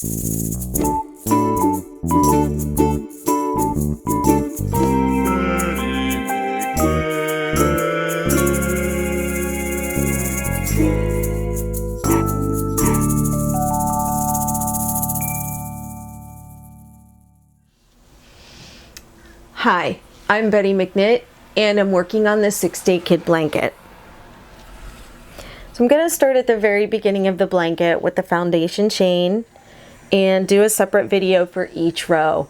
Hi, I'm Betty McKnit, and I'm working on the 6-Day Kid blanket. So I'm going to start at the very beginning of the blanket with the foundation chain and do a separate video for each row.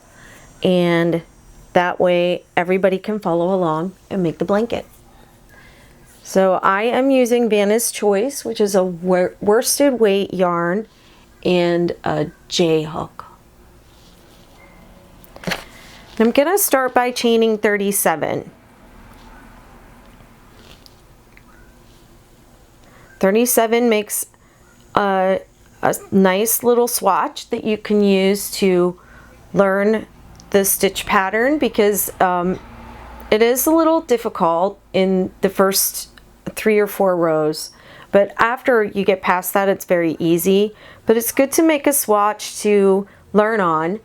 And that way everybody can follow along and make the blanket. So I am using Vanna's Choice, which is a worsted weight yarn and a J hook. I'm going to start by chaining 37. 37 makes a nice little swatch that you can use to learn the stitch pattern, because it is a little difficult in the first 3 or 4 rows, but after you get past that it's very easy. But it's good to make a swatch to learn on,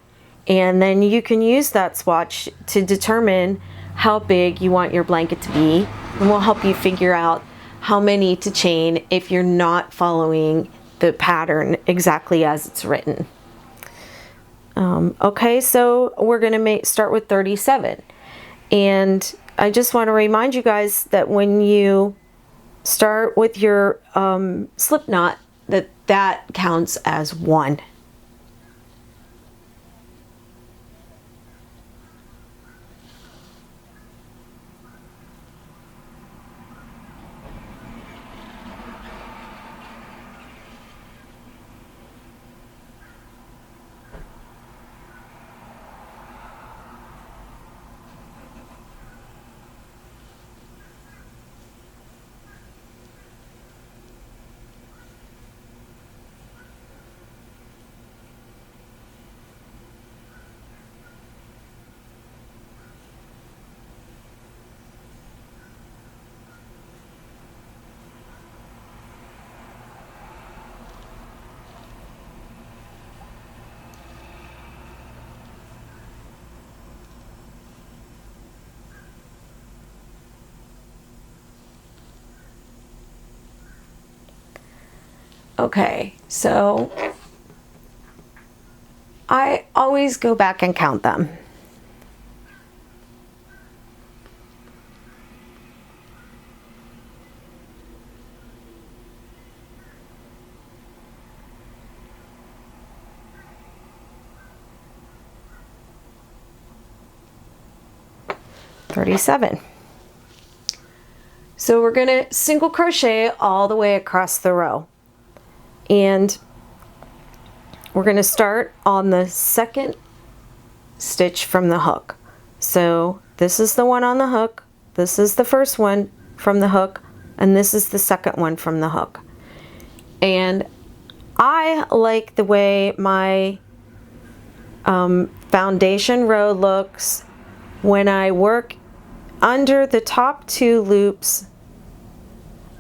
and then you can use that swatch to determine how big you want your blanket to be, and will help you figure out how many to chain if you're not following the pattern exactly as it's written. Okay, so we're gonna start with 37, and I just want to remind you guys that when you start with your slip knot, that counts as 1. Okay, so I always go back and count them. $37. So we're going to single crochet all the way across the row. And we're going to start on the second stitch from the hook. So this is the one on the hook, this is the first one from the hook, and this is the second one from the hook. And I like the way my foundation row looks when I work under the top 2 loops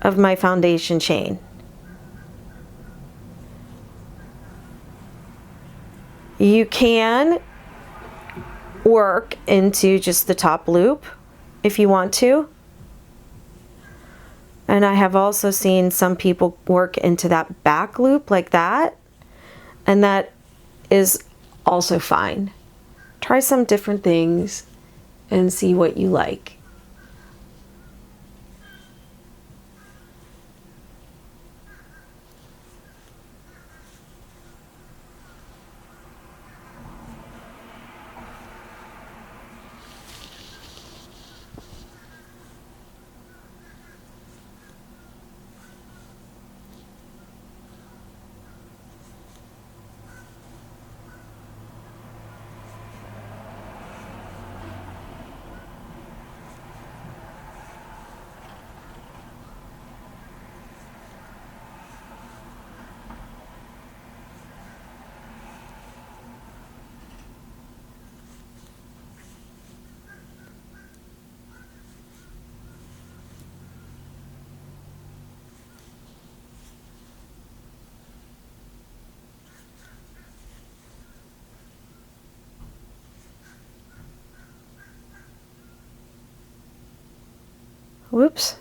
of my foundation chain. You can work into just the top loop if you want to. And I have also seen some people work into that back loop like that, and that is also fine. Try some different things and see what you like. Whoops.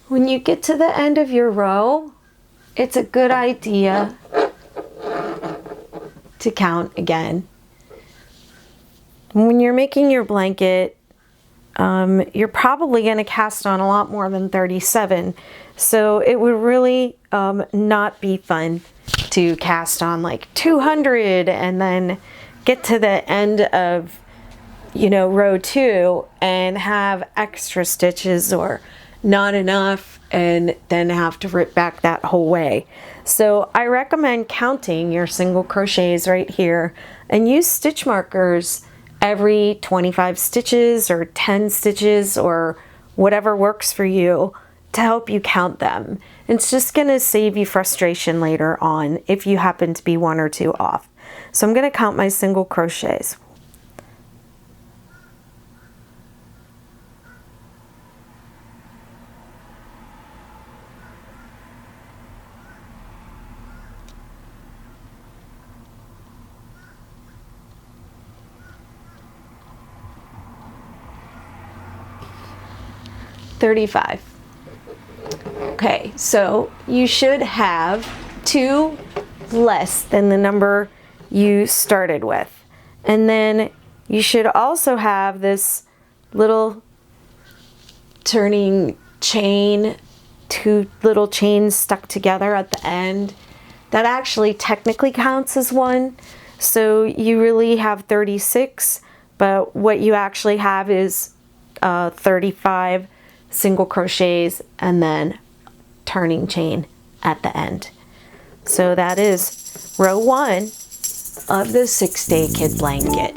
When you get to the end of your row, it's a good idea to count again. When you're making your blanket, you're probably going to cast on a lot more than 37. So it would really not be fun to cast on like 200 and then get to the end of, you know, row 2 and have extra stitches or not enough and then have to rip back that whole way. So I recommend counting your single crochets right here and use stitch markers every 25 stitches or 10 stitches or whatever works for you to help you count them. It's just going to save you frustration later on if you happen to be 1 or 2 off. So I'm going to count my single crochets. $35. Okay, so you should have 2 less than the number you started with. And then you should also have this little turning chain, 2 little chains stuck together at the end. That actually technically counts as 1. So you really have 36, but what you actually have is 35 single crochets and then turning chain at the end. So that is row 1 of the 6-Day Kid Blanket.